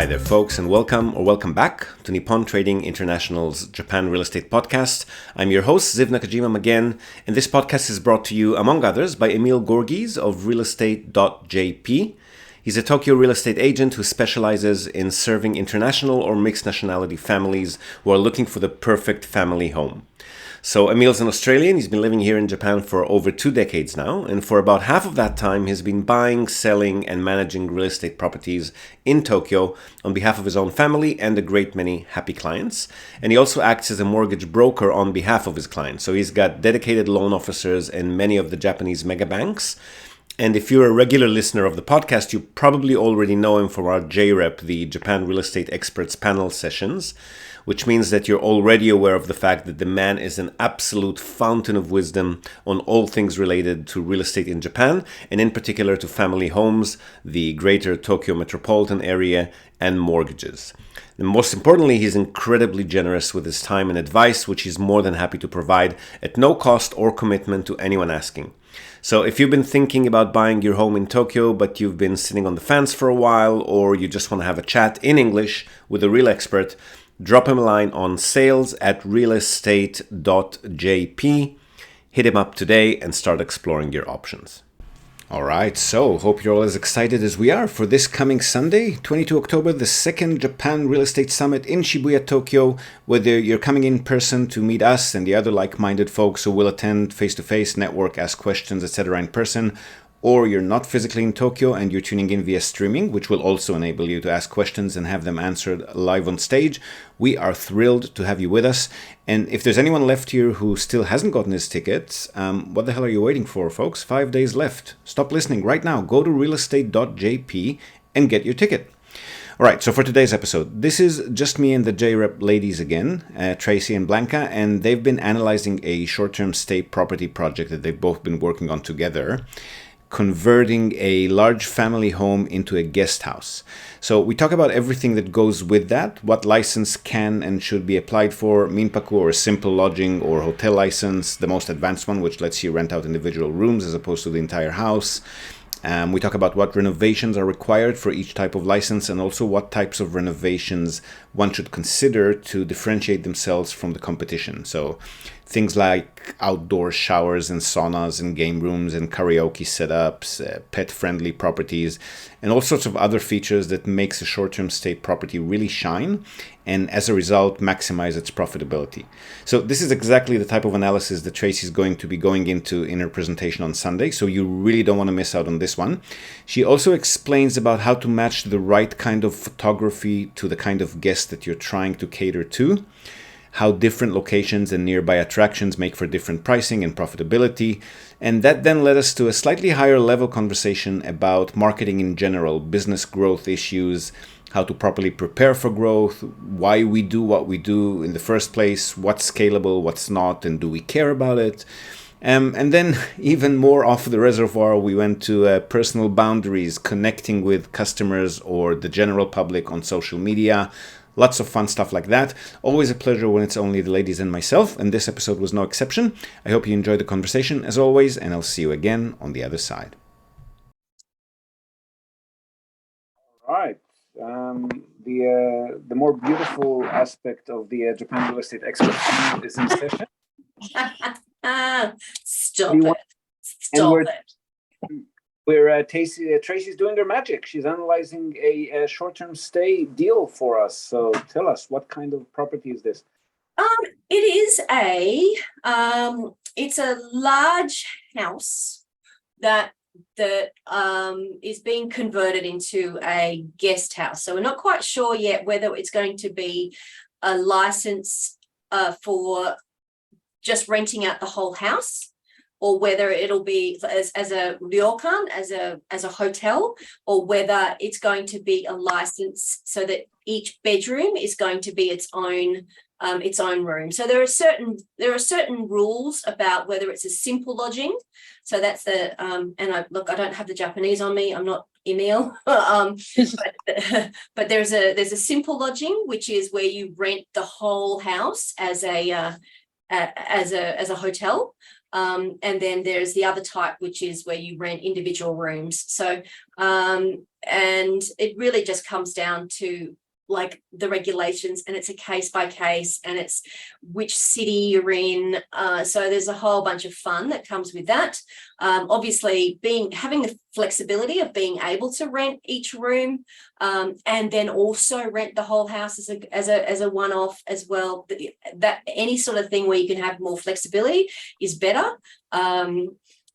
Hi there, folks, and welcome back to Nippon Trading International's Japan Real Estate Podcast. I'm your host, Ziv Nakajima again, and this podcast is brought to you, among others, by Emil Gorgis of realestate.jp. He's a Tokyo real estate agent who specializes in serving international or mixed nationality families who are looking for the perfect family home. So Emil's an Australian. He's been living here in Japan for over 2 decades now, and for about half of that time, he's been buying, selling, and managing real estate properties in Tokyo on behalf of his own family and a great many happy clients. And he also acts as a mortgage broker on behalf of his clients. So he's got dedicated loan officers in many of the Japanese mega banks. And if you're a regular listener of the podcast, you probably already know him from our JREP, the Japan Real Estate Experts Panel sessions, which means that you're already aware of the fact that the man is an absolute fountain of wisdom on all things related to real estate in Japan, and in particular to family homes, the greater Tokyo metropolitan area, and mortgages. And most importantly, he's incredibly generous with his time and advice, which he's more than happy to provide at no cost or commitment to anyone asking. So if you've been thinking about buying your home in Tokyo, but you've been sitting on the fence for a while, or you just want to have a chat in English with a real expert, drop him a line on sales@realestate.jp. Hit him up today and start exploring your options. All right, so hope you're all as excited as we are for this coming Sunday, 22 October, the second Japan Real Estate Summit in Shibuya, Tokyo. Whether you're coming in person to meet us and the other like-minded folks who will attend face-to-face, network, ask questions, etc. in person, or you're not physically in Tokyo and you're tuning in via streaming, which will also enable you to ask questions and have them answered live on stage, we are thrilled to have you with us. And if there's anyone left here who still hasn't gotten his tickets, what the hell are you waiting for, folks? 5 days left. Stop listening right now. Go to realestate.jp and get your ticket. All right, so for today's episode, this is just me and the JREP ladies again, Tracy and Blanca, and they've been analyzing a short-term stay property project that they've both been working on together, converting a large family home into a guest house. So we talk about everything that goes with that, what license can and should be applied for, minpaku or simple lodging or hotel license, the most advanced one, which lets you rent out individual rooms as opposed to the entire house. We talk about what renovations are required for each type of license and also what types of renovations one should consider to differentiate themselves from the competition. So things like outdoor showers and saunas and game rooms and karaoke setups, pet-friendly properties, and all sorts of other features that makes a short-term stay property really shine and as a result maximize its profitability. So this is exactly the type of analysis that Tracy's going to be going into in her presentation on Sunday, so you really don't want to miss out on this one. She also explains about how to match the right kind of photography to the kind of guest that you're trying to cater to, how different locations and nearby attractions make for different pricing and profitability. And that then led us to a slightly higher level conversation about marketing in general, business growth issues, how to properly prepare for growth, why we do what we do in the first place, what's scalable, what's not, and do we care about it? And then even more off the reservoir, we went to personal boundaries, connecting with customers or the general public on social media. Lots of fun stuff like that. Always a pleasure when it's only the ladies and myself, and this episode was no exception. I hope you enjoyed the conversation as always, and I'll see you again on the other side. All right. The more beautiful aspect of the Japan Real Estate Expert Panel is in session. Stop it. Stop it. Where Tracy's doing her magic. She's analyzing a short-term stay deal for us. So tell us, what kind of property is this? It's a large house that is being converted into a guest house. So we're not quite sure yet whether it's going to be a license for just renting out the whole house, or whether it'll be as a ryokan, as a hotel, or whether it's going to be a license so that each bedroom is going to be its own room. So there are certain rules about whether it's a simple lodging. So that's the and I don't have the Japanese on me. I'm not Emil. But there's a simple lodging, which is where you rent the whole house as a as a hotel. And then there's the other type, which is where you rent individual rooms. So, and it really just comes down to like the regulations, and it's a case by case, and it's which city you're in. So there's a whole bunch of fun that comes with that. Obviously, having the flexibility of being able to rent each room, and then also rent the whole house as a one-off as well. That any sort of thing where you can have more flexibility is better.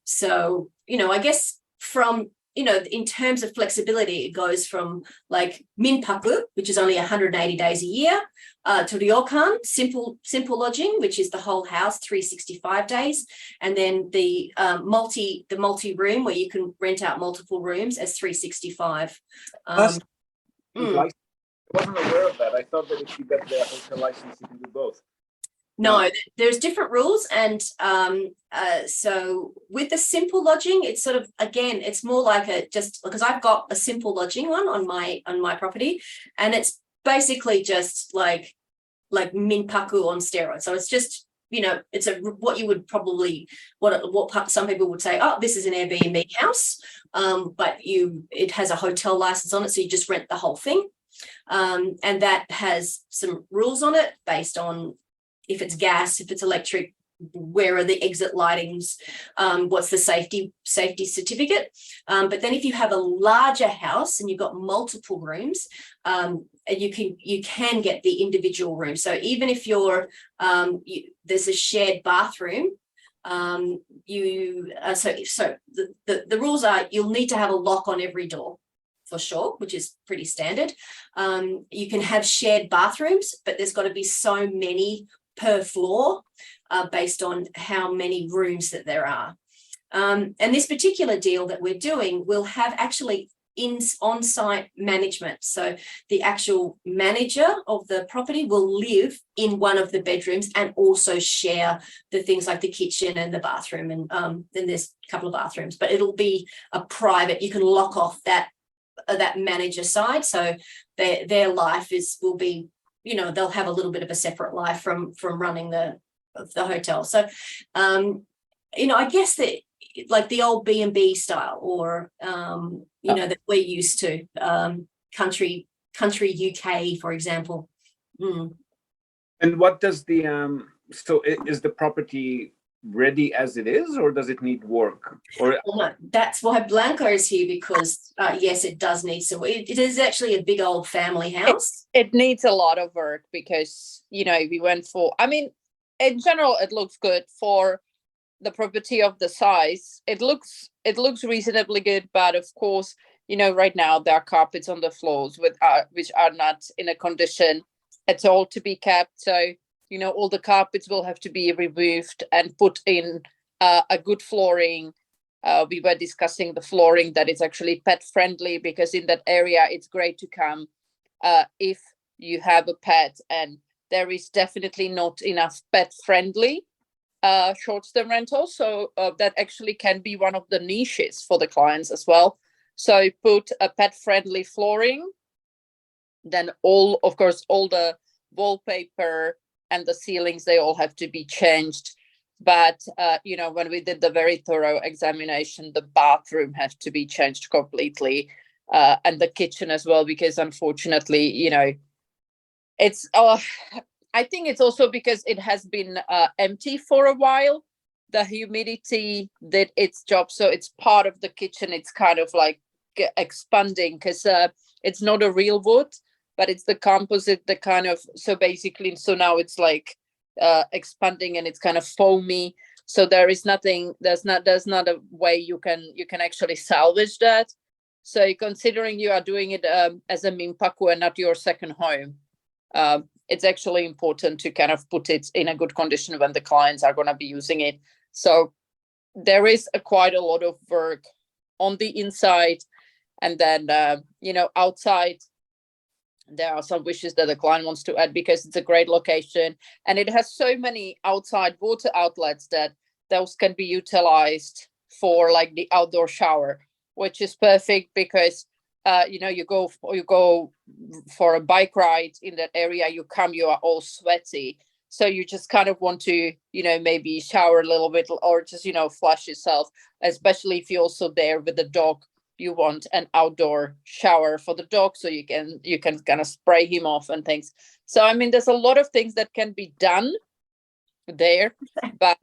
So I guess from in terms of flexibility, it goes from like minpaku, which is only 180 days a year, to ryokan, simple lodging, which is the whole house, 365 days, and then the multi-room where you can rent out multiple rooms as 365. I wasn't aware of that. I thought that if you get the hotel license, you can do both. No, there's different rules, and so with the simple lodging, it's sort of, again, it's more like just because I've got a simple lodging one on my property, and it's basically just like minpaku on steroids. So it's just it's what you would probably what some people would say, oh, this is an Airbnb house, but it has a hotel license on it, so you just rent the whole thing, and that has some rules on it based on if it's gas, if it's electric, where are the exit lightings, what's the safety certificate. But then if you have a larger house and you've got multiple rooms, you can get the individual room. So even if there's a shared bathroom, so the rules are you'll need to have a lock on every door, for sure, which is pretty standard. You can have shared bathrooms, but there's got to be so many per floor, based on how many rooms that there are. And this particular deal that we're doing will have actually on-site management. So the actual manager of the property will live in one of the bedrooms and also share the things like the kitchen and the bathroom. And then there's a couple of bathrooms, but it'll be a private, you can lock off that manager side. So their life will be, they'll have a little bit of a separate life from running the hotel. So, I guess that like the old B&B style, or, that we're used to, country UK, for example. And what does so is the property ready as it is, or does it need work? Or no, that's why Blanca is here, because yes, it does need some. It is actually a big old family house. It needs a lot of work because we went for, in general it looks good for the property of the size. It looks reasonably good, but of course right now there are carpets on the floors which are not in a condition at all to be kept. So all the carpets will have to be removed and put in a good flooring. We were discussing the flooring that is actually pet friendly, because in that area it's great to come if you have a pet, and there is definitely not enough pet friendly short-term rentals. So that actually can be one of the niches for the clients as well. So put a pet friendly flooring, then all the wallpaper and the ceilings, they all have to be changed. But when we did the very thorough examination, the bathroom has to be changed completely, and the kitchen as well, because unfortunately it's I think it's also because it has been empty for a while. The humidity did its job, so it's part of the kitchen. It's kind of like expanding, because it's not a real wood, but it's the composite, the kind of, so now it's like expanding, and it's kind of foamy. So there's not a way you can actually salvage that. So considering you are doing it as a minpaku and not your second home, it's actually important to kind of put it in a good condition when the clients are going to be using it. So there is quite a lot of work on the inside, and then outside there are some wishes that the client wants to add, because it's a great location and it has so many outside water outlets that those can be utilized for like the outdoor shower, which is perfect because you go for a bike ride in that area, you are all sweaty, So you just kind of want to, maybe shower a little bit or just, flush yourself, especially if you're also there with the dog. You want an outdoor shower for the dog, so you can kind of spray him off and things. So I mean, there's a lot of things that can be done there, but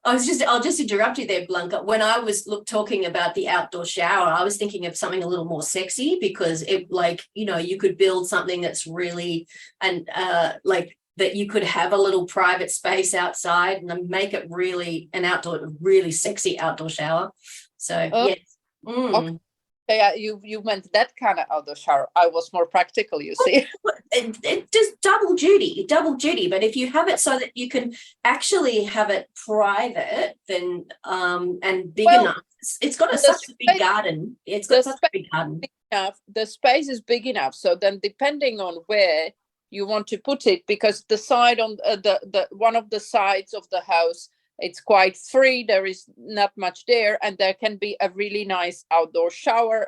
I'll just interrupt you there, Blanca. When I was talking about the outdoor shower, I was thinking of something a little more sexy, because it, like, you could build something that's really, and like that you could have a little private space outside and make it really really sexy outdoor shower. So yes. Okay. Yeah, you meant that kind of outdoor shower. I was more practical, you see. It just double duty. But if you have it so that you can actually have it private, then and big enough. It's got such a big garden. It's got such a big garden. The space is big enough. So then, depending on where you want to put it, because the side on the one of the sides of the house, it's quite free. There is not much there, and there can be a really nice outdoor shower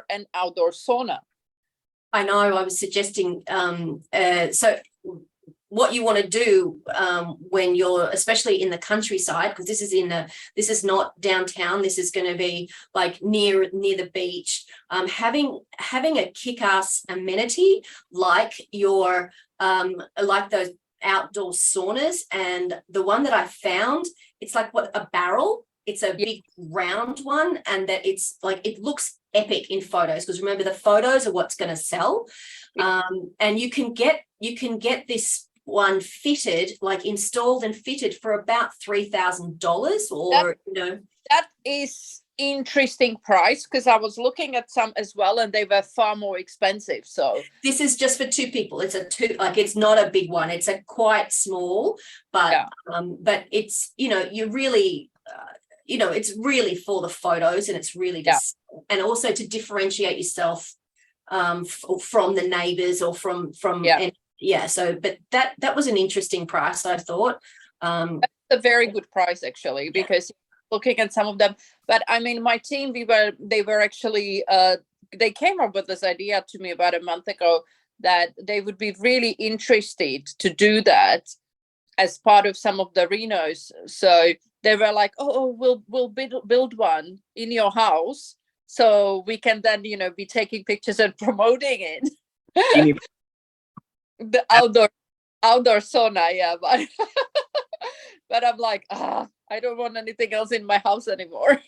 and outdoor sauna. I know. I was suggesting. So, what you want to do when you're, especially in the countryside, because this is not downtown. This is going to be like near the beach. Having a kick-ass amenity like like those outdoor saunas, and the one that I found, it's like a barrel. It's a big round one, and that it's like, it looks epic in photos, because remember, the photos are what's going to sell. And you can get this one fitted, like installed and fitted, for about $3,000, or that is interesting price, because I was looking at some as well, and they were far more expensive. So this is just for two people. It's it's not a big one. It's a quite small, but but it's you really it's really for the photos, and it's really just and also to differentiate yourself from the neighbors or from so but that was an interesting price, I thought. That's a very good price, actually, because looking at some of them. But I mean, my team, they were actually they came up with this idea to me about a month ago, that they would be really interested to do that as part of some of the renos. So they were like, we'll build one in your house, so we can then be taking pictures and promoting it. The outdoor sauna, but I'm like, I don't want anything else in my house anymore.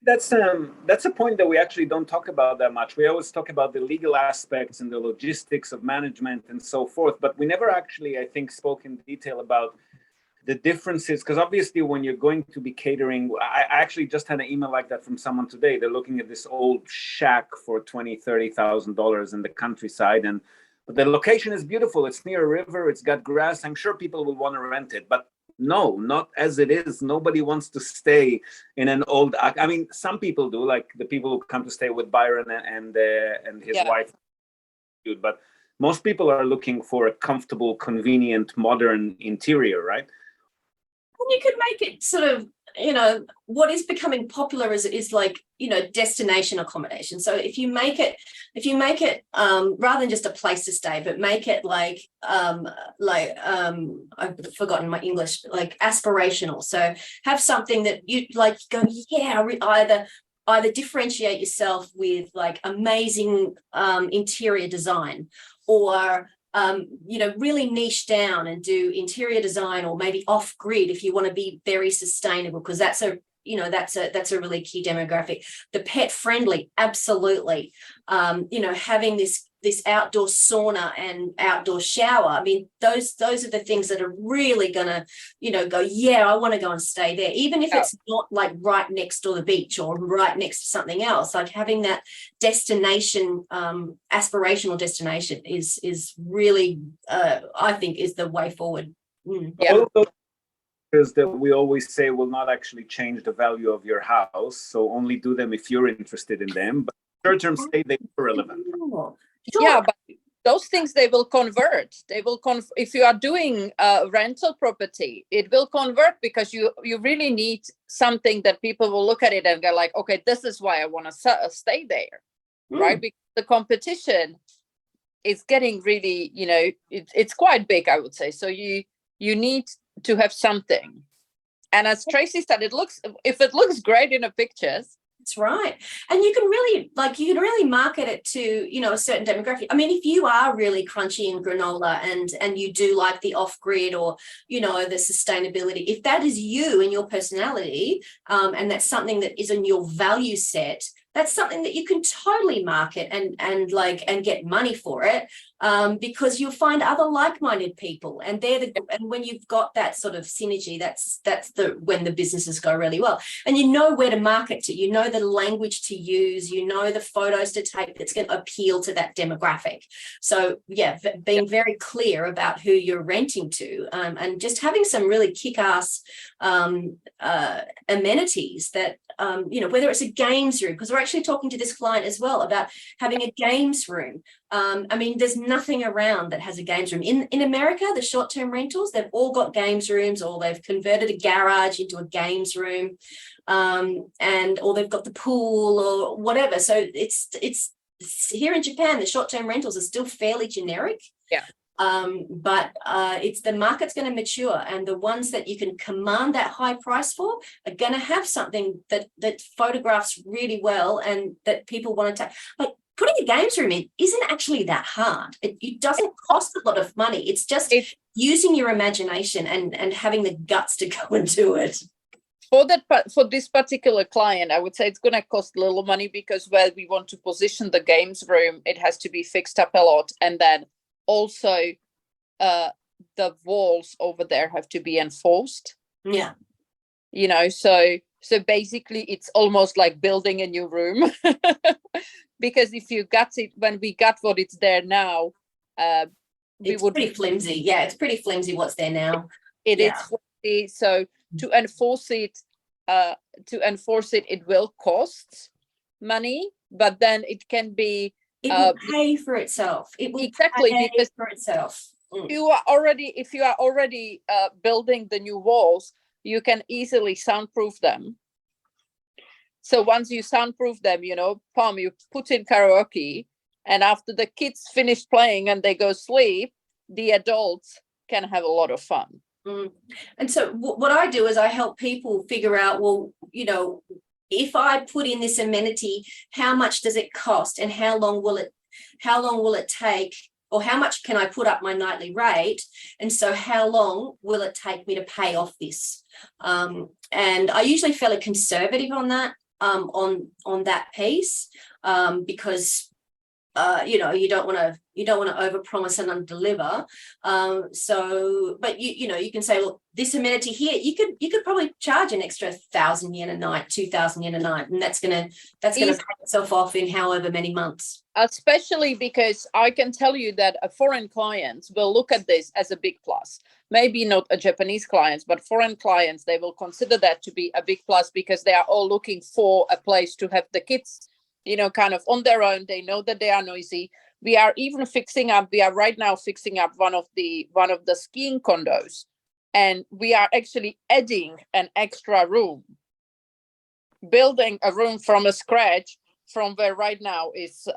That's a point that we actually don't talk about that much. We always talk about the legal aspects and the logistics of management and so forth, but we never actually, I think, spoke in detail about the differences, because obviously when you're going to be catering, I actually just had an email like that from someone today. They're looking at this old shack for $20,000-$30,000 in the countryside, but the location is beautiful. It's near a river. It's got grass. I'm sure people will want to rent it, but no, not as it is. Nobody wants to stay in an old. I mean, some people do, like the people who come to stay with Byron and his wife. But most people are looking for a comfortable, convenient, modern interior, right? You could make it sort of, what is becoming popular is like, destination accommodation. So if you make it rather than just a place to stay, but make it like I've forgotten my English, like aspirational. So have something that you like go, either differentiate yourself with like amazing interior design, or really niche down and do interior design, or maybe off grid if you want to be very sustainable, because that's a really key demographic. The pet friendly, absolutely. Having this outdoor sauna and outdoor shower. I mean, those are the things that are really gonna, go, I want to go and stay there, even if it's not like right next to the beach or right next to something else. Like having that destination, aspirational destination is really, I think, is the way forward. All of those is that we always say will not actually change the value of your house, so only do them if you're interested in them. But short-term stay, they're irrelevant. Sure. Yeah, but those things, they will convert. If you are doing a rental property, it will convert, because you really need something that people will look at it and go like, okay, this is why I want to stay there, right? Because the competition it's getting really, it's quite big, I would say. So you need to have something. And as Tracy said, if it looks great in the pictures. That's right. And you can really market it to, a certain demographic. I mean, if you are really crunchy and granola and you do like the off-grid or, the sustainability, if that is you and your personality, and that's something that is in your value set, that's something that you can totally market and get money for it, because you'll find other like-minded people, and and when you've got that sort of synergy, that's when the businesses go really well. And you know where to market to, the language to use, the photos to take that's going to appeal to that demographic. So yeah, being very clear about who you're renting to, and just having some really kick-ass amenities that, whether it's a games room, because we're actually talking to this client as well about having a games room. I mean, there's nothing around that has a games room. In America, the short-term rentals, they've all got games rooms, or they've converted a garage into a games room, or they've got the pool or whatever. So it's here in Japan, the short-term rentals are still fairly generic. Yeah. But it's the market's going to mature, and the ones that you can command that high price for are going to have something that photographs really well and that people want to take. Like putting a games room in isn't actually that hard. It doesn't cost a lot of money. It's just using your imagination and having the guts to go and do it. For this particular client, I would say it's going to cost a little money, because where we want to position the games room, it has to be fixed up a lot, and then also the walls over there have to be enforced. Yeah. So basically it's almost like building a new room, because if you got it, when we got what it's there now, it's pretty flimsy. Yeah, it's pretty flimsy what's there now. It is flimsy. So to enforce it, it will cost money, but then it can be. It will pay for itself. It will exactly pay because for itself. if you are already building the new walls, you can easily soundproof them. So once you soundproof them, you put in karaoke, and after the kids finish playing and they go sleep, the adults can have a lot of fun. And so what I do is I help people figure out, well, if I put in this amenity, how much does it cost, and how long will it take, or how much can I put up my nightly rate? And so how long will it take me to pay off this? And I usually fairly conservative on that, on that piece, because you don't want to overpromise and underdeliver. But you can say, look, this amenity here, you could probably charge an extra 1,000 yen a night, 2,000 yen a night, and that's gonna pay itself off in however many months. Especially because I can tell you that a foreign clients will look at this as a big plus. Maybe not a Japanese clients, but foreign clients, they will consider that to be a big plus, because they are all looking for a place to have the kids, kind of on their own. They know that they are noisy. We are right now fixing up one of the skiing condos, and we are actually adding an extra room, building a room from scratch, from where right now is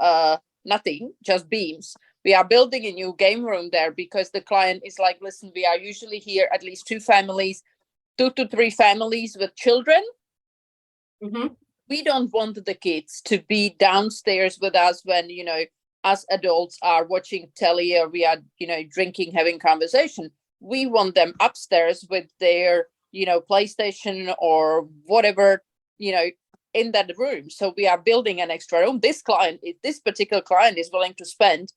nothing, just beams. We are building a new game room there, because the client is like, listen, we are usually here at least 2 to 3 families with children. Mm-hmm. We don't want the kids to be downstairs with us when, us adults are watching telly, or we are, drinking, having conversation. We want them upstairs with their, PlayStation or whatever, in that room. So we are building an extra room. This particular client is willing to spend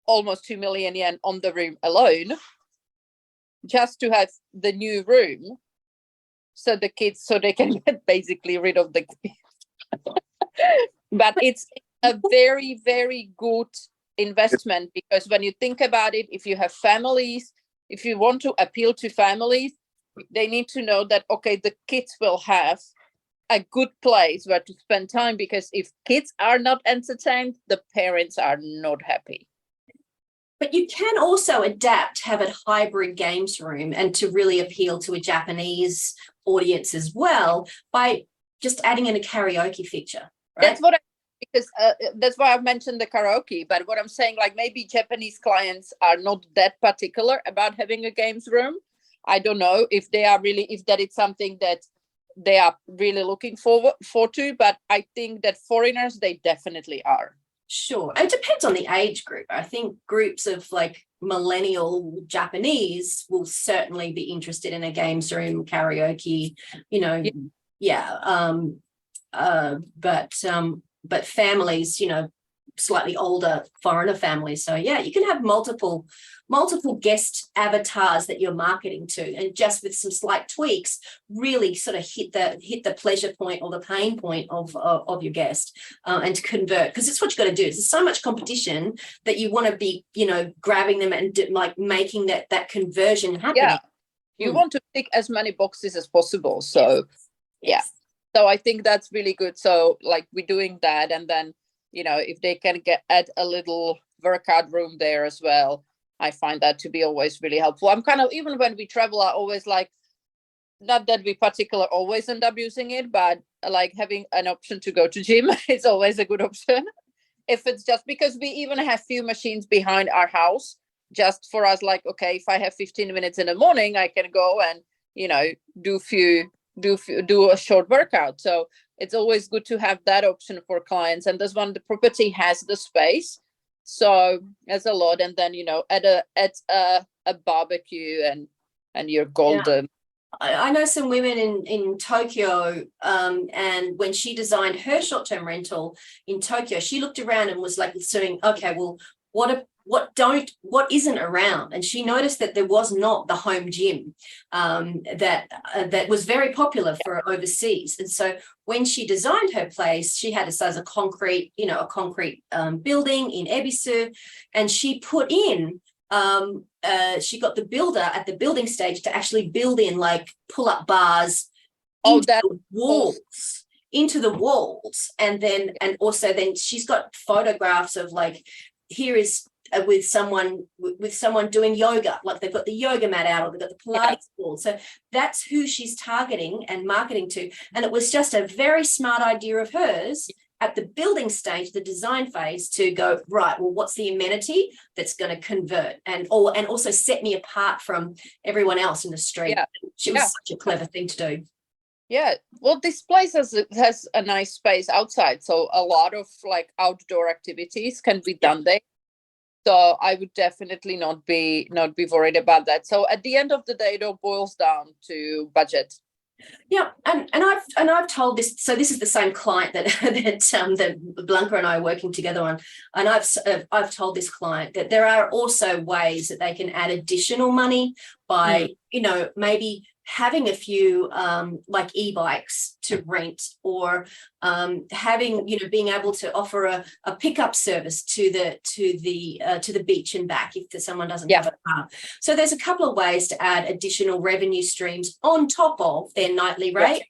almost 2 million yen on the room alone, just to have the new room. So they can get basically rid of the kids. But it's a very, very good investment, because when you think about it, if you have families, if you want to appeal to families, they need to know that, okay, the kids will have a good place where to spend time, because if kids are not entertained, the parents are not happy. But you can also adapt, have a hybrid games room, and to really appeal to a Japanese audience as well, by just adding in a karaoke feature. Right? That's what because that's why I've mentioned the karaoke. But what I'm saying, like maybe Japanese clients are not that particular about having a games room. I don't know if they are really, if that is something that they are really looking for to, but I think that foreigners, they definitely are. Sure. It depends on the age group. I think groups of like millennial Japanese will certainly be interested in a games room, karaoke, you know, yeah. But families, you know, slightly older foreigner families. So yeah, you can have multiple guest avatars that you're marketing to, and just with some slight tweaks, really sort of hit the pleasure point or the pain point of your guest, and to convert, because it's what you got to do. There's so much competition that you want to be, you know, grabbing them and like making that conversion happen. Yeah, you want to tick as many boxes as possible. So yes. So I think that's really good. So like we're doing that, and then, you know, if they can add a little workout room there as well, I find that to be always really helpful. I'm kind of, even when we travel, I always like, not that we particularly always end up using it, but like having an option to go to gym is always a good option. If it's just because we even have few machines behind our house, just for us, like, okay, if I have 15 minutes in the morning, I can go and, you know, do a short workout. So it's always good to have that option for clients. And this one, the property has the space, so there's a lot. And then, you know, at a barbecue and you're golden. Yeah. I know some women in Tokyo, and when she designed her short-term rental in Tokyo, she looked around and was like saying, okay, well, what isn't around? And she noticed that there was not the home gym that was very popular for overseas. And so when she designed her place, she had a concrete building in Ebisu, and she put in she got the builder at the building stage to actually build in like pull-up bars into the walls, and also then she's got photographs of like, here is with someone doing yoga, like they've got the yoga mat out, or they've got the Pilates board. So that's who she's targeting and marketing to. And it was just a very smart idea of hers at the building stage, the design phase, to go, right, well, what's the amenity that's going to convert and also set me apart from everyone else in the street. It was such a clever thing to do. Yeah, well, this place has a nice space outside, so a lot of like outdoor activities can be done there. So I would definitely not be worried about that. So at the end of the day, it all boils down to budget. Yeah, and I've told this. So this is the same client that Blanca and I are working together on, and I've told this client that there are also ways that they can add additional money by maybe having a few like e-bikes to rent, or having, being able to offer a pickup service to the beach and back if someone doesn't have a car. So there's a couple of ways to add additional revenue streams on top of their nightly rate.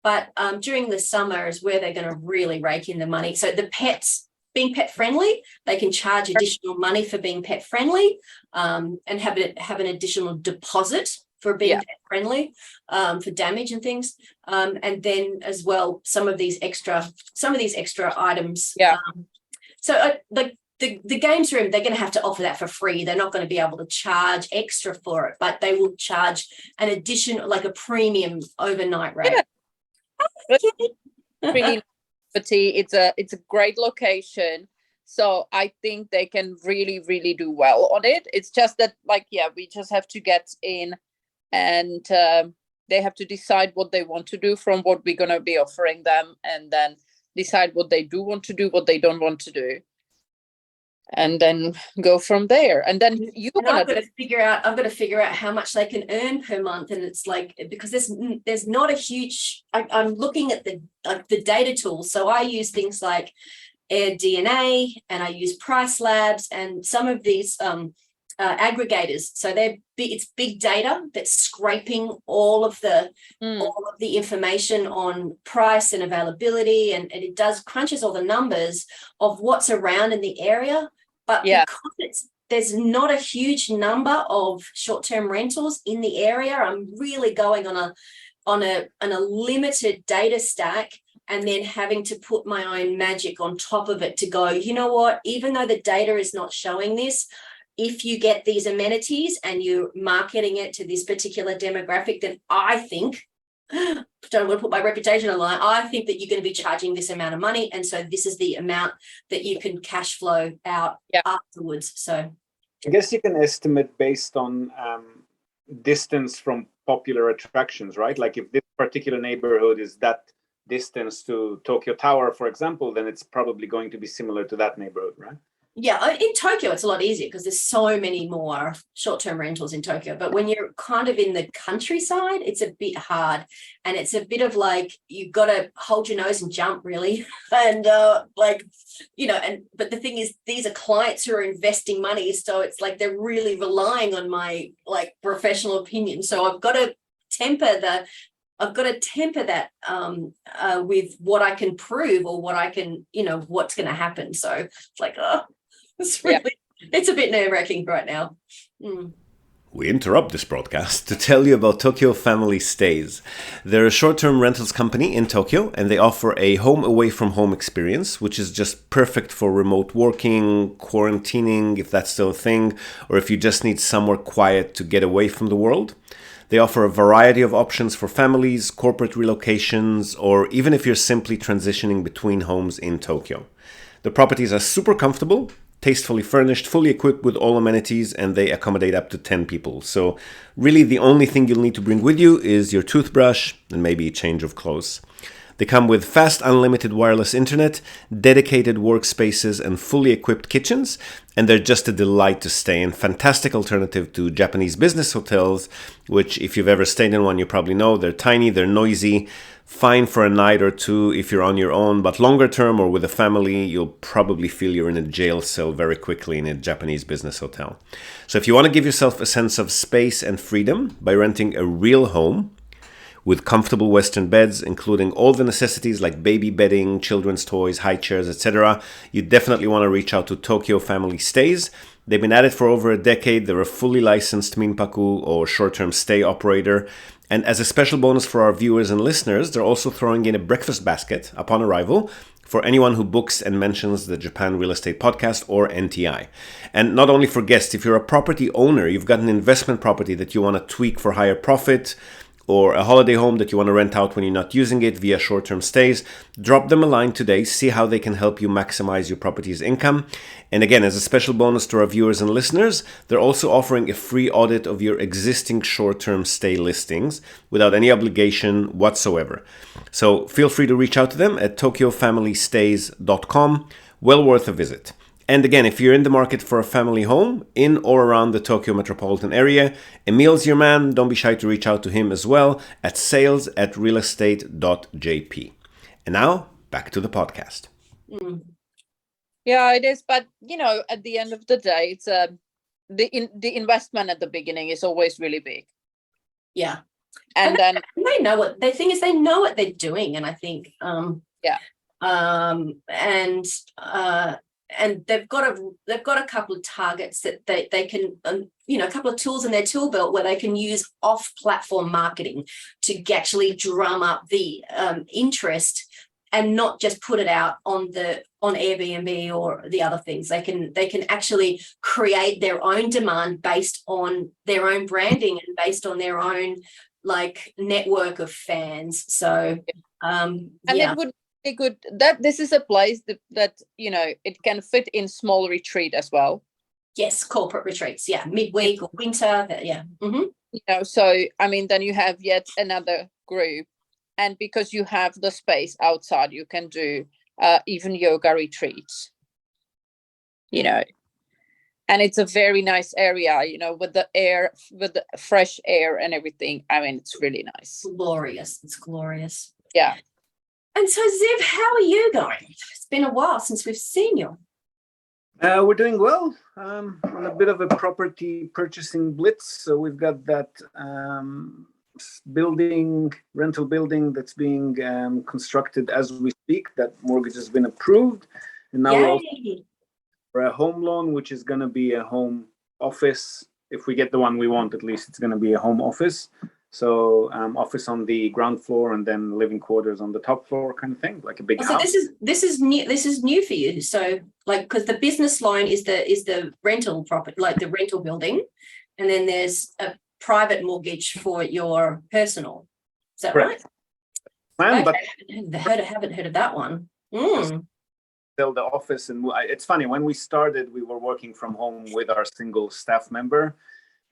But during the summer is where they're going to really rake in the money. So the pets, being pet friendly, they can charge additional money for being pet friendly, and have an additional deposit for being pet friendly, for damage and things, and then as well some of these extra items. So the games room, they're going to have to offer that for free. They're not going to be able to charge extra for it, but they will charge an additional, like a premium overnight rate. Really, it's a great location. So I think they can really, really do well on it. It's just that, we just have to get in, and they have to decide what they want to do from what we're going to be offering them, and then decide what they do want to do, what they don't want to do, and then go from there. And then I've got to figure out how much they can earn per month. And it's like, because there's not a huge, I'm looking at the data tools. So I use things like AirDNA, and I use Price Labs, and some of these aggregators. So it's big data that's scraping all of the information on price and availability, and it crunches all the numbers of what's around in the area. But because there's not a huge number of short-term rentals in the area, I'm really going on a limited data stack and then having to put my own magic on top of it to go, you know what, even though the data is not showing this, if you get these amenities and you're marketing it to this particular demographic, then I think, don't want to put my reputation on the line, I think that you're going to be charging this amount of money. And so this is the amount that you can cash flow out afterwards. So I guess you can estimate based on distance from popular attractions, right? Like if this particular neighborhood is that distance to Tokyo Tower, for example, then it's probably going to be similar to that neighborhood, right? Yeah, in Tokyo, it's a lot easier because there's so many more short-term rentals in Tokyo. But when you're kind of in the countryside, it's a bit hard. And it's a bit of like, you've got to hold your nose and jump, really. And but the thing is, these are clients who are investing money. So it's like they're really relying on my like professional opinion. So I've got to temper that with what I can prove or what I can, what's going to happen. So it's like, it's a bit nerve-wracking right now. We interrupt this broadcast to tell you about Tokyo Family Stays. They're a short-term rentals company in Tokyo, and they offer a home away from home experience, which is just perfect for remote working, quarantining, if that's still a thing, or if you just need somewhere quiet to get away from the world. They offer a variety of options for families, corporate relocations, or even if you're simply transitioning between homes in Tokyo. The properties are super comfortable, tastefully furnished, fully equipped with all amenities, and they accommodate up to 10 people. So really the only thing you'll need to bring with you is your toothbrush and maybe a change of clothes. They come with fast unlimited wireless internet, dedicated workspaces, and fully equipped kitchens, and they're just a delight to stay in. Fantastic alternative to Japanese business hotels, which if you've ever stayed in one, you probably know they're tiny, they're noisy, fine for a night or two if you're on your own, but longer term or with a family, you'll probably feel you're in a jail cell very quickly in a Japanese business hotel. So if you want to give yourself a sense of space and freedom by renting a real home, with comfortable Western beds, including all the necessities like baby bedding, children's toys, high chairs, etc., you definitely want to reach out to Tokyo Family Stays. They've been at it for over a decade. They're a fully licensed minpaku or short-term stay operator. And as a special bonus for our viewers and listeners, they're also throwing in a breakfast basket upon arrival for anyone who books and mentions the Japan Real Estate Podcast or NTI. And not only for guests, if you're a property owner, you've got an investment property that you want to tweak for higher profit, or a holiday home that you want to rent out when you're not using it via short-term stays, drop them a line today, see how they can help you maximize your property's income. And again, as a special bonus to our viewers and listeners, they're also offering a free audit of your existing short-term stay listings without any obligation whatsoever. So feel free to reach out to them at tokyofamilystays.com. Well worth a visit. And again, if you're in the market for a family home in or around the Tokyo metropolitan area, Emil's your man. Don't be shy to reach out to him as well at sales@realestate.jp. And now, back to the podcast. Yeah, it is. But, at the end of the day, it's the investment at the beginning is always really big. Yeah. And then they know what the thing is, they know what they're doing. And I think, and they've got a couple of targets that they can, a couple of tools in their tool belt where they can use off-platform marketing to actually drum up the interest and not just put it out on Airbnb or the other things. They can actually create their own demand based on their own branding and based on their own like network of fans. So it would be good that this is a place that it can fit in small retreat as well. Yes, corporate retreats. Yeah, midweek or winter. Yeah. Mm-hmm. So I mean, then you have yet another group, and because you have the space outside, you can do even yoga retreats. And it's a very nice area, with the air, with the fresh air and everything. I mean, it's really nice. Glorious. It's glorious. Yeah. And so, Ziv, how are you going? It's been a while since we've seen you. We're doing well. On a bit of a property purchasing blitz. So we've got that rental building that's being constructed as we speak. That mortgage has been approved. And now we're also for a home loan, which is going to be a home office. If we get the one we want, at least it's going to be a home office. So office on the ground floor and then living quarters on the top floor, kind of thing, like a big So house. this is new. This is new for you. So like, because the business loan is the rental property, like the rental building, and then there's a private mortgage for your personal. Is that Correct. right? But I haven't heard of that one. Mm. Still the office, and it's funny, when we started, we were working from home with our single staff member.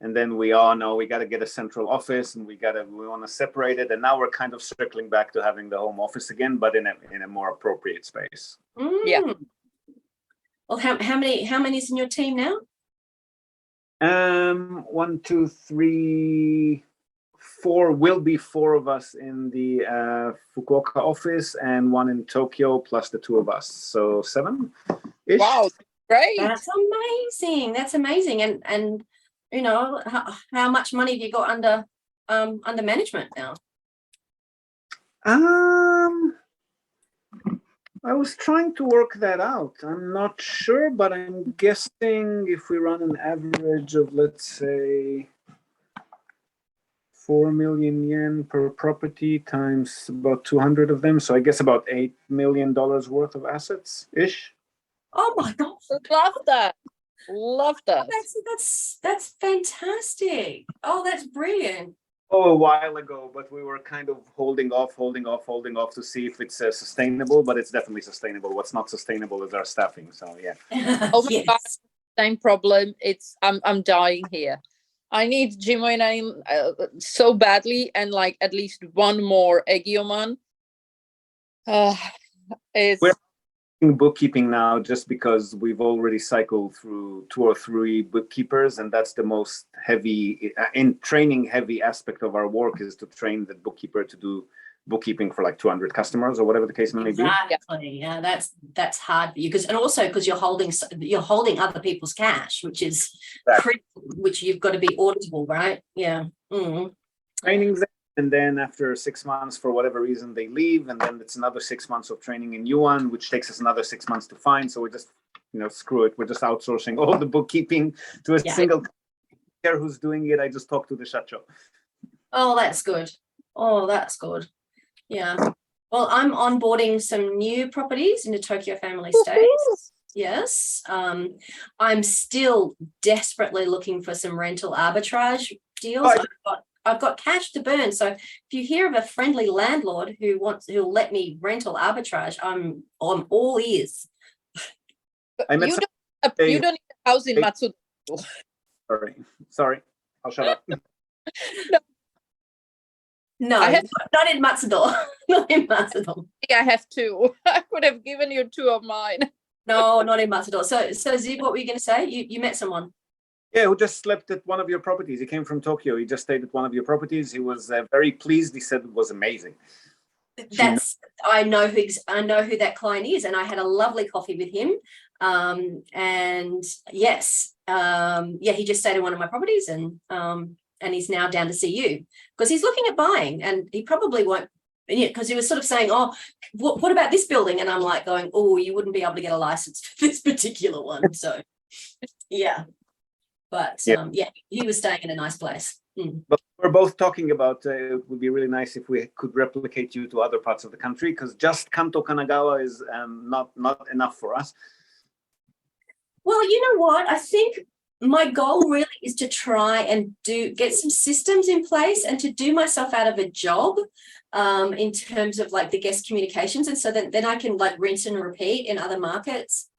And then we all know we got to get a central office, and we want to separate it. And now we're kind of circling back to having the home office again, but in a more appropriate space. Mm. Yeah. Well, how many is in your team now? 1, 2, 3, 4 will be 4 of us in the Fukuoka office, and 1 in Tokyo, plus the 2 of us. So 7-ish. Wow, great. That's amazing. That's amazing. And you know, how much money have you got under management now? I was trying to work that out. I'm not sure, but I'm guessing if we run an average of, let's say, 4 million yen per property times about 200 of them. So I guess about $8 million worth of assets-ish. Oh my God. Love that. Love that. That's fantastic. Oh, that's brilliant. A while ago, but we were kind of holding off to see if it's sustainable, but it's definitely sustainable. What's not sustainable is our staffing. So yeah. Oh my Yes. God, same problem. I'm dying here. I need Jimoin so badly, and like at least one more Egyoman. It's We're bookkeeping now just because we've already cycled through 2 or 3 bookkeepers, and that's the most heavy in training heavy aspect of our work, is to train the bookkeeper to do bookkeeping for like 200 customers or whatever the case may be. Exactly. Yeah, that's hard for you because you're holding other people's cash, which is critical, which you've got to be auditable, right? Yeah. Mm. Training them, and then after 6 months, for whatever reason, they leave, and then it's another 6 months of training in yuan, which takes us another 6 months to find. So we're just, screw it. We're just outsourcing all the bookkeeping to a single care who's doing it. I just talk to the shacho. Oh, that's good. Oh, that's good. Yeah. Well, I'm onboarding some new properties into Tokyo Family Stays. Yes. I'm still desperately looking for some rental arbitrage deals. I've got cash to burn. So if you hear of a friendly landlord who'll let me rental arbitrage, I'm all ears. you don't need a house in Matsudo. Sorry. I'll shut up. No, not in Matsudo. Not in Matsudo. I have 2. I could have given you 2 of mine. No, not in Matsudo. So Zib, what were you going to say? You met someone? Yeah, who just slept at one of your properties. He came from Tokyo. He just stayed at one of your properties. He was very pleased. He said it was amazing. I know who that client is, and I had a lovely coffee with him. And yes, he just stayed at one of my properties, and he's now down to see you because he's looking at buying, and he probably won't. Because he was sort of saying, "Oh, what about this building?" And I'm like going, "Oh, you wouldn't be able to get a license for this particular one." So, yeah. But he was staying in a nice place. Mm. But we're both talking about it would be really nice if we could replicate you to other parts of the country, because just Kanto Kanagawa is not enough for us. Well, you know what? I think my goal really is to try and get some systems in place and to do myself out of a job in terms of like the guest communications, and so then I can like rinse and repeat in other markets.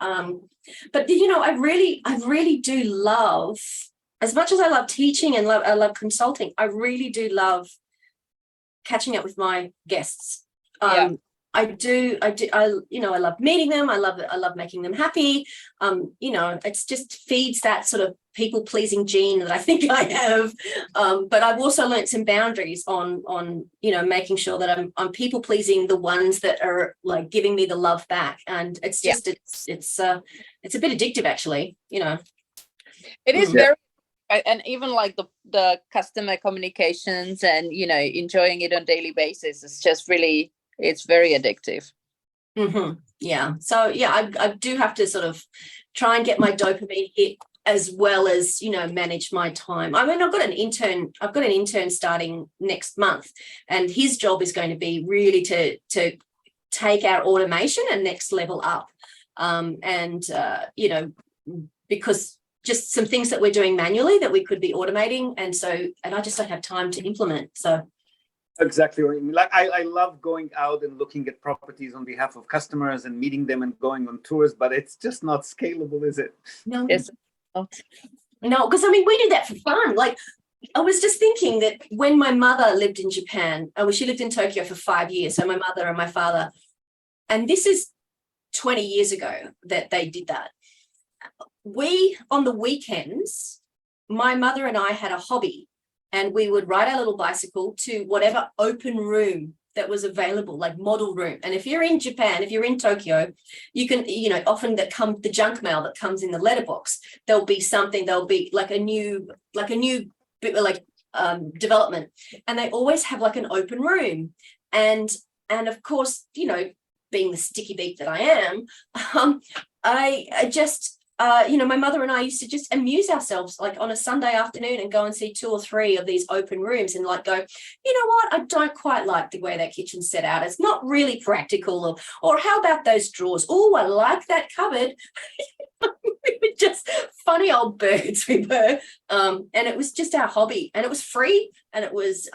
But I really do love, as much as I love teaching and I love consulting, I really do love catching up with my guests. I love meeting them. I love making them happy. It's just feeds that sort of people-pleasing gene that I think I have. But I've also learned some boundaries on making sure that I'm people-pleasing the ones that are like giving me the love back. And it's just it's a bit addictive, actually. It is very, and even like the customer communications and enjoying it on a daily basis is just really. It's very addictive. Mm-hmm. Yeah. So I do have to sort of try and get my dopamine hit as well as, manage my time. I mean, I've got an intern starting next month, and his job is going to be really to take our automation and next level up. Because just some things that we're doing manually that we could be automating. And I just don't have time to implement. So exactly what you mean. Like I love going out and looking at properties on behalf of customers and meeting them and going on tours, but it's just not scalable, is it? No, Yes. no, because I mean, we did that for fun. Like, I was just thinking that when my mother lived in Japan, she lived in Tokyo for 5 years. So my mother and my father, and this is 20 years ago that they did that. We, on the weekends, my mother and I had a hobby, and we would ride our little bicycle to whatever open room that was available, like model room. And if you're in Japan, if you're in Tokyo, you can, often the junk mail that comes in the letterbox, there'll be like a new development, and they always have like an open room. And of course, being the sticky beak that I am, I just, my mother and I used to just amuse ourselves like on a Sunday afternoon and go and see 2 or 3 of these open rooms and like go, you know what, I don't quite like the way that kitchen's set out. It's not really practical. Or how about those drawers? Oh, I like that cupboard. We were just funny old birds, we were. And it was just our hobby, and it was free, and it was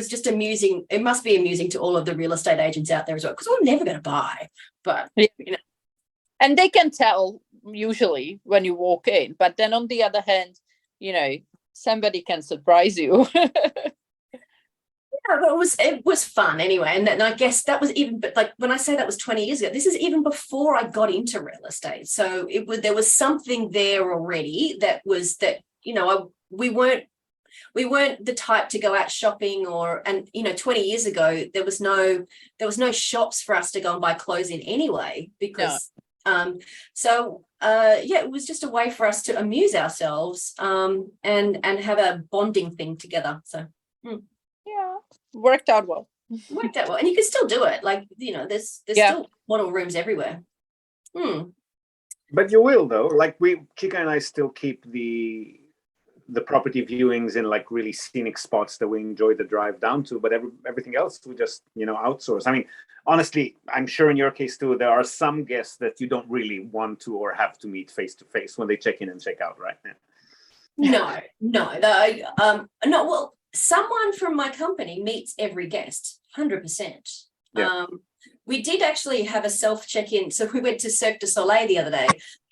just amusing. It must be amusing to all of the real estate agents out there as well, because we're never going to buy, but and they can tell usually when you walk in, but then on the other hand, somebody can surprise you. Yeah, but it was fun anyway. And I guess that was even, but like when I say that was 20 years ago, this is even before I got into real estate. So there was something there already that we weren't the type to go out shopping 20 years ago, there was no shops for us to go and buy clothes in anyway, because it was just a way for us to amuse ourselves and have a bonding thing together. So yeah, worked out well. And you can still do it, like there's still model rooms everywhere. But you will, though, like Chika and I still keep the property viewings in like really scenic spots that we enjoy the drive down to, but everything else we just outsource. I mean, honestly, I'm sure in your case too, there are some guests that you don't really want to or have to meet face to face when they check in and check out, right? No. Well, someone from my company meets every guest, 100%. Yeah. We did actually have a self check-in. So we went to Cirque du Soleil the other day,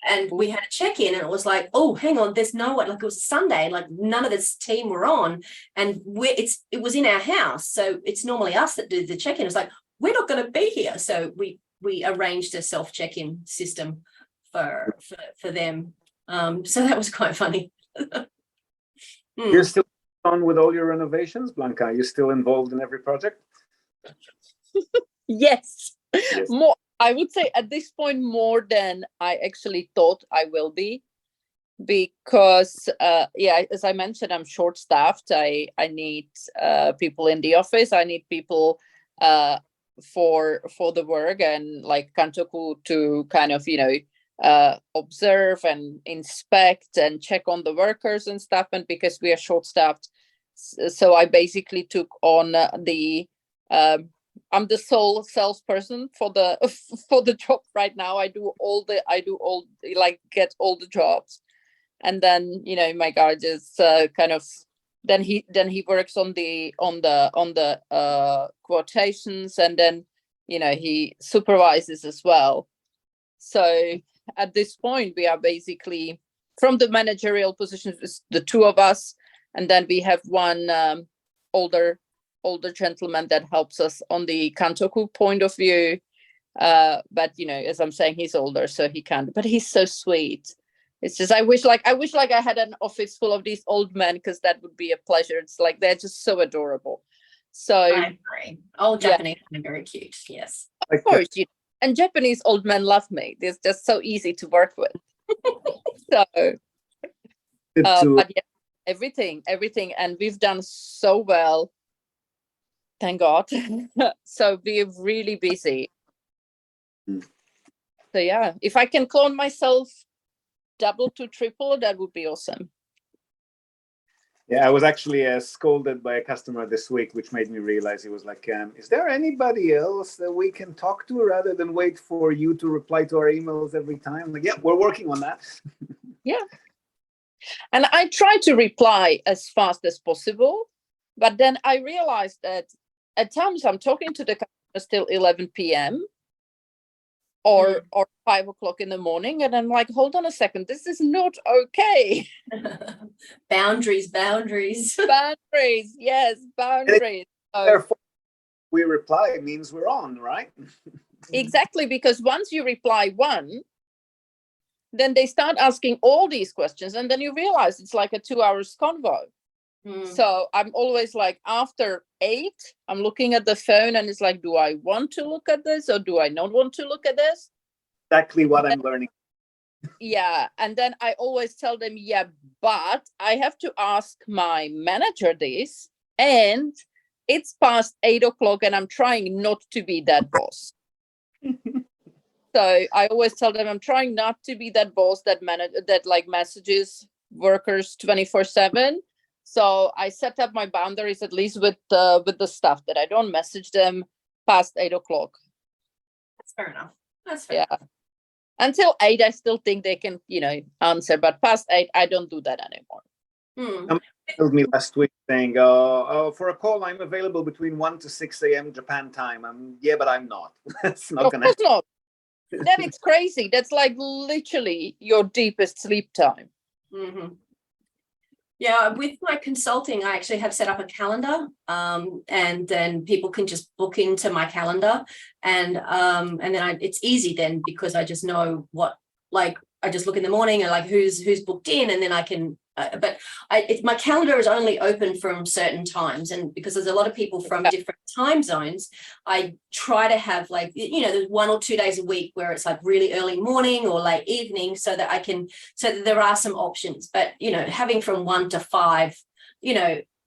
and we had a check-in, and it was like, oh, hang on, there's no one. Like, it was Sunday, like none of this team were on, and it was in our house, so it's normally us that do the check-in. It's like, we're not going to be here, so we arranged a self check-in system for them. So that was quite funny. You're still on with all your renovations, Blanca? Are you still involved in every project? Yes. More, I would say at this point more than I actually thought I will be, because as I mentioned, I'm short staffed. I need people in the office. I need people for the work, and like Kantoku to kind of observe and inspect and check on the workers and stuff. And because we are short staffed, so I basically took on I'm the sole salesperson for the job right now. I get all the jobs, and then my guy just kind of then he works on the quotations, and then he supervises as well. So at this point we are basically from the managerial positions, the 2 of us, and then we have one older gentleman that helps us on the Kantoku point of view. But as I'm saying, he's older, so he can't. But he's so sweet. It's just I wish I had an office full of these old men, because that would be a pleasure. It's like they're just so adorable. So I agree. Old Japanese are very cute. Yes, of course. And Japanese old men love me. They're just so easy to work with. So, but yeah, everything, and we've done so well. Thank God. So we're really busy. So yeah, if I can clone myself double to triple, that would be awesome. Yeah, I was actually scolded by a customer this week, which made me realize he was like, is there anybody else that we can talk to rather than wait for you to reply to our emails every time? Like, yeah, we're working on that. Yeah. And I try to reply as fast as possible, but then I realized that at times I'm talking to the customers till 11 p.m. or 5 o'clock in the morning, and I'm like, hold on a second, this is not okay. Boundaries. Boundaries, yes, boundaries. Therefore, we reply means we're on, right? Exactly, because once you reply one, then they start asking all these questions, and then you realize it's like a 2 hours convo. So I'm always like, after 8, I'm looking at the phone and it's like, do I want to look at this or do I not want to look at this? Exactly what I'm learning. Yeah. And then I always tell them, yeah, but I have to ask my manager this, and it's past 8 o'clock and I'm trying not to be that boss. So I always tell them I'm trying not to be that boss that like messages workers 24/7. So I set up my boundaries, at least with the stuff, that I don't message them past 8 o'clock. That's fair enough. That's fair. Yeah. Until 8, I still think they can, answer, but past 8, I don't do that anymore. Somebody told me last week saying, for a call, I'm available between 1 to 6 a.m. Japan time. Yeah, but I'm not. That's not going to happen. Not. Then it's crazy. That's like literally your deepest sleep time. Mm-hmm. Yeah, with my consulting, I actually have set up a calendar, and then people can just book into my calendar, and then it's easy then, because I just know what, like, I just look in the morning and like who's booked in, and then I can. My calendar is only open from certain times, and because there's a lot of people from different time zones, I try to have like, there's 1 or 2 days a week where it's like really early morning or late evening, so that there are some options. But having from 1 to 5,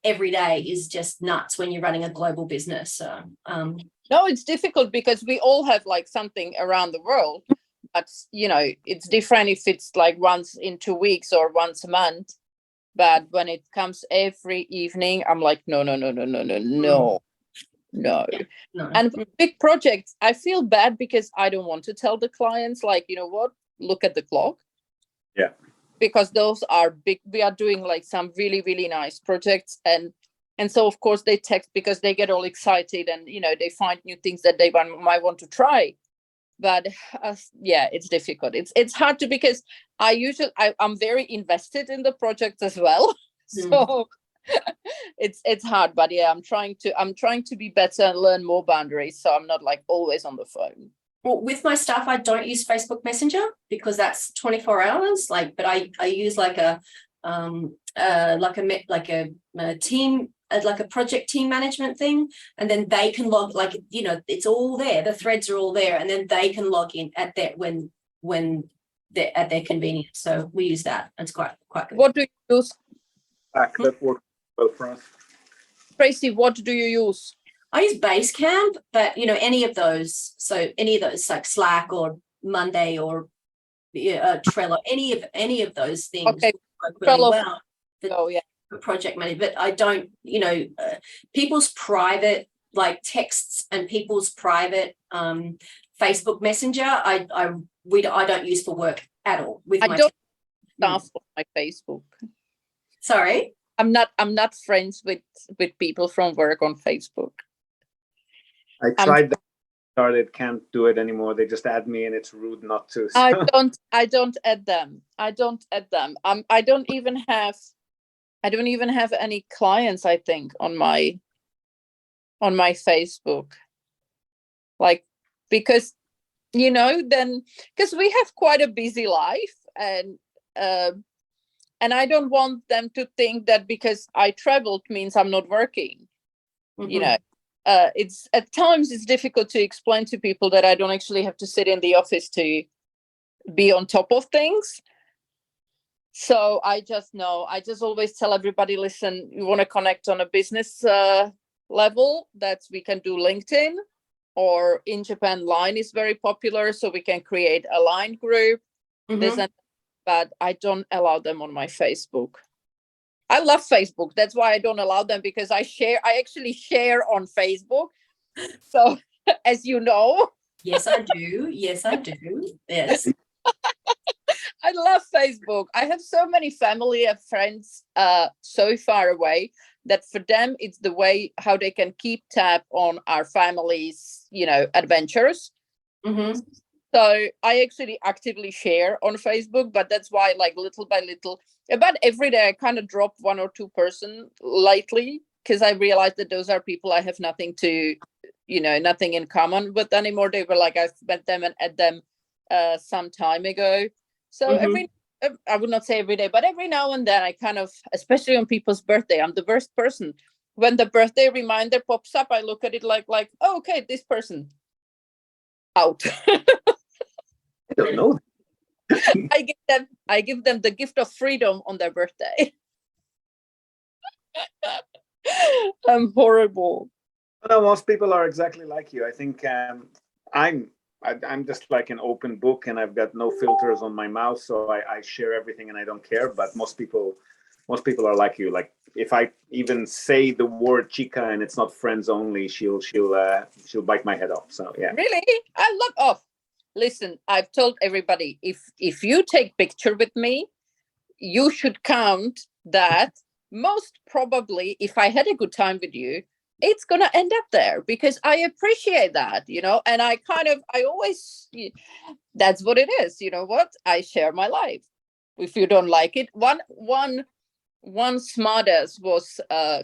every day is just nuts when you're running a global business. So no, it's difficult because we all have like something around the world. But, it's different if it's like once in 2 weeks or once a month. But when it comes every evening, I'm like, no. And for big projects, I feel bad because I don't want to tell the clients, like, you know what, look at the clock. Yeah. Because those are big. We are doing like some really, really nice projects. And so, of course, they text because they get all excited and, they find new things that they might want to try. But it's difficult. It's hard to, because I'm very invested in the project as well. So it's hard. But yeah, I'm trying to be better and learn more boundaries, so I'm not like always on the phone. Well, with my staff, I don't use Facebook Messenger because that's 24 hours. Like, but I use like a team, like a project team management thing, and then they can log, like, it's all there, the threads are all there, and then they can log in at that when they're at their convenience. So we use that. It's quite good. What do you use? That works well for us. Tracy, what do you use? I use Basecamp, but any of those. So any of those, like Slack or Monday or Trello, any of those things. Okay. Work really Trello. well. Oh yeah. Project management, but I don't, people's private like texts and people's private Facebook Messenger, I don't use for work at all. I don't staff on my Facebook. Sorry, I'm not friends with people from work on Facebook. I tried that. Started, can't do it anymore. They just add me and it's rude not to. So. I don't add them. I don't even have any clients, I think, on my Facebook. Like, because because we have quite a busy life, and I don't want them to think that because I traveled means I'm not working. Mm-hmm. It's at times it's difficult to explain to people that I don't actually have to sit in the office to be on top of things. So I just always tell everybody, listen, you want to connect on a business level, that we can do LinkedIn, or in Japan, Line is very popular. So we can create a Line group. Mm-hmm. but I don't allow them on my Facebook. I love Facebook. That's why I don't allow them, because I actually share on Facebook. So as you know. Yes, I do. Yes, I do. Yes. I love Facebook. I have so many family and friends so far away that for them it's the way how they can keep tab on our family's, adventures. Mm-hmm. So I actually actively share on Facebook, but that's why, like, little by little, about every day I kind of drop one or two person lately, because I realized that those are people I have nothing in common with anymore. They were like, I've met them and add them some time ago. So I would not say every day, but every now and then I kind of, especially on people's birthday, I'm the worst person. When the birthday reminder pops up, I look at it like, oh, okay, this person out. I don't know. I give them the gift of freedom on their birthday. I'm horrible. No, most people are exactly like you. I think I'm just like an open book, and I've got no filters on my mouth, so I share everything and I don't care. But most people are like you. Like, if I even say the word chica and it's not friends only, she'll bite my head off. So yeah. Really? I love off. Listen, I've told everybody, if you take picture with me, you should count that most probably, if I had a good time with you, it's gonna end up there, because I appreciate that, and I always, that's what it is. You know what? I share my life. If you don't like it, one smartass was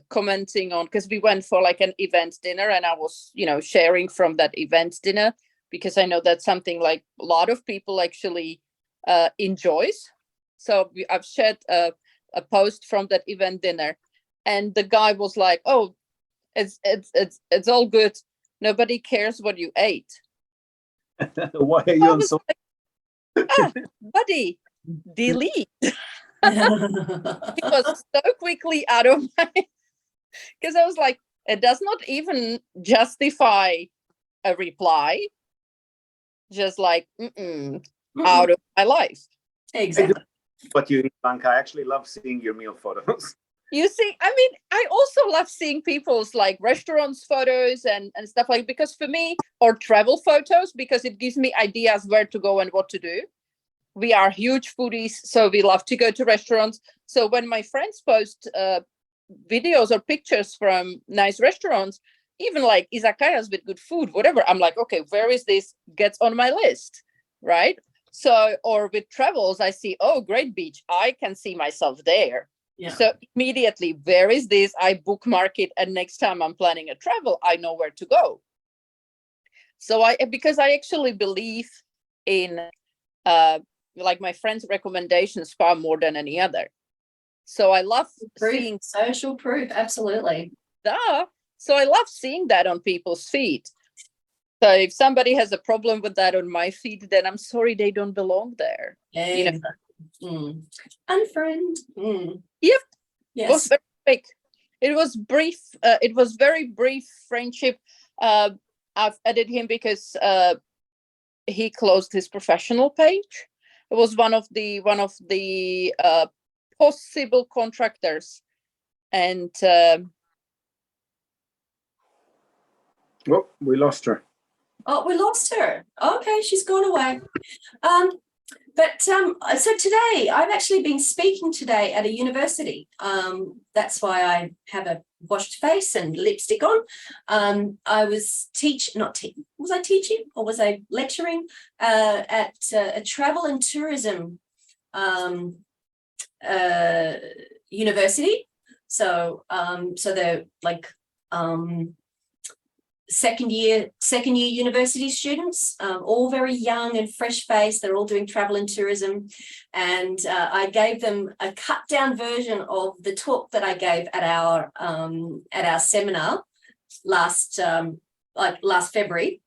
commenting on, because we went for like an event dinner, and I was, sharing from that event dinner, because I know that's something like a lot of people actually enjoys. So I've shared a post from that event dinner, and the guy was like, oh, it's all good. Nobody cares what you ate. Why are you on so? Buddy, delete. It was so quickly out of my, because I was like, it does not even justify a reply. Just like, out of my life. Exactly. But you, Blanca, I actually love seeing your meal photos. You see, I mean, I also love seeing people's like restaurants photos and stuff like, because for me, or travel photos, because it gives me ideas where to go and what to do. We are huge foodies, so we love to go to restaurants. So when my friends post videos or pictures from nice restaurants, even like izakayas with good food, whatever, I'm like, okay, where is this? Gets on my list, right? So, or with travels, I see, oh, great beach. I can see myself there. Yeah. So immediately, where is this? I bookmark it, and next time I'm planning a travel, I know where to go. So because I actually believe in like my friends' recommendations far more than any other. So I love seeing social proof. Absolutely. So I love seeing that on people's feed. So if somebody has a problem with that on my feed, then I'm sorry, they don't belong there. Yeah. Unfriend. Yep. Yes. It was very quick. It was brief. It was very brief friendship. I've added him because he closed his professional page. It was one of the possible contractors, and oh, we lost her. Oh, we lost her. Okay, she's gone away. So today, I've actually been speaking today at a university. That's why I have a washed face and lipstick on. I was was I teaching or was I lecturing at a travel and tourism university. So they're like second year university students, all very young and fresh faced. They're all doing travel and tourism, and I gave them a cut down version of the talk that I gave at our seminar last February.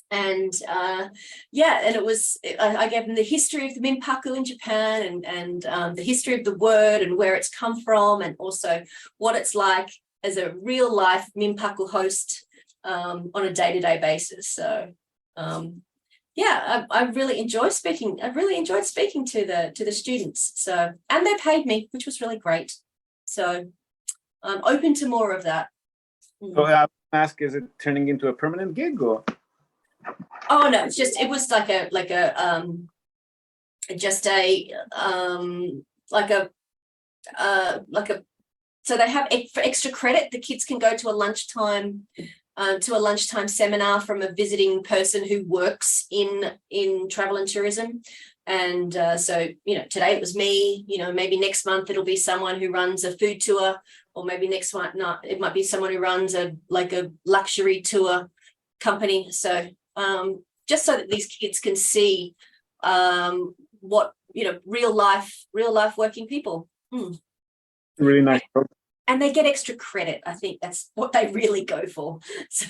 And and it was, I gave them the history of the minpaku in Japan, and the history of the word and where it's come from, and also what it's like as a real life minpaku host on a day-to-day basis. So yeah, I really enjoy speaking. I really enjoyed speaking to the students. So, and they paid me, which was really great. So I'm open to more of that. So I ask, is it turning into a permanent gig or? Oh no, it was like a so they have for extra credit, the kids can go to a lunchtime seminar from a visiting person who works in travel and tourism. And so, today it was me, maybe next month it'll be someone who runs a food tour, or maybe next month it might be someone who runs a luxury tour company. So just so that these kids can see what, real life working people. Really nice. And they get extra credit. I think that's what they really go for. So.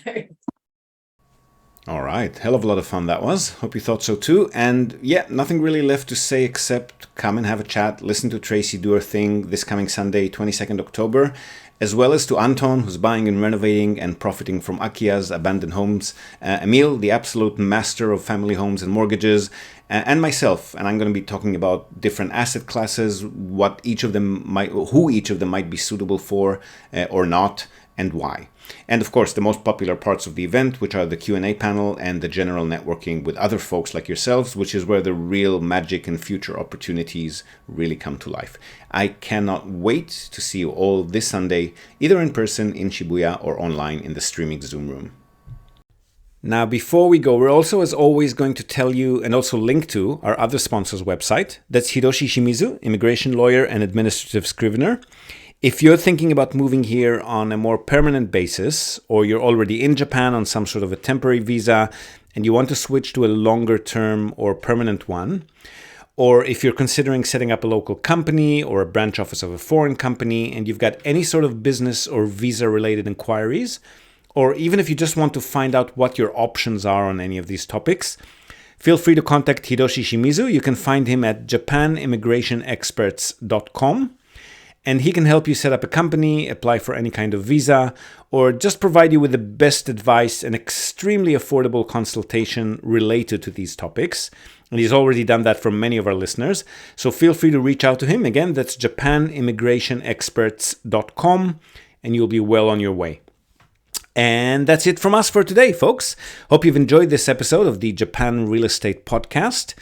All right, hell of a lot of fun that was. Hope you thought so too. And yeah, nothing really left to say except come and have a chat, listen to Tracy do her thing this coming Sunday, 22nd October, as well as to Anton, who's buying and renovating and profiting from Akia's abandoned homes, Emil, the absolute master of family homes and mortgages, and myself. And I'm going to be talking about different asset classes, who each of them might be suitable for or not, and why. And of course, the most popular parts of the event, which are the Q&A panel and the general networking with other folks like yourselves, which is where the real magic and future opportunities really come to life. I cannot wait to see you all this Sunday, either in person in Shibuya or online in the streaming Zoom room. Now, before we go, we're also, as always, going to tell you and also link to our other sponsor's website. That's Hiroshi Shimizu, immigration lawyer and administrative scrivener. If you're thinking about moving here on a more permanent basis, or you're already in Japan on some sort of a temporary visa and you want to switch to a longer term or permanent one, or if you're considering setting up a local company or a branch office of a foreign company and you've got any sort of business or visa related inquiries, or even if you just want to find out what your options are on any of these topics, feel free to contact Hiroshi Shimizu. You can find him at japanimmigrationexperts.com. And he can help you set up a company, apply for any kind of visa, or just provide you with the best advice and extremely affordable consultation related to these topics. And he's already done that for many of our listeners. So feel free to reach out to him. Again, that's japanimmigrationexperts.com, and you'll be well on your way. And that's it from us for today, folks. Hope you've enjoyed this episode of the Japan Real Estate Podcast.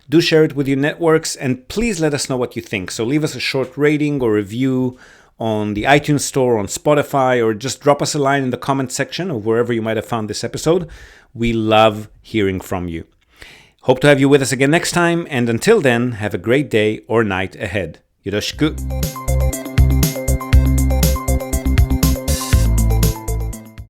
Do share it with your networks, and please let us know what you think. So leave us a short rating or review on the iTunes Store, on Spotify, or just drop us a line in the comment section or wherever you might have found this episode. We love hearing from you. Hope to have you with us again next time, and until then, have a great day or night ahead. Yoroshiku.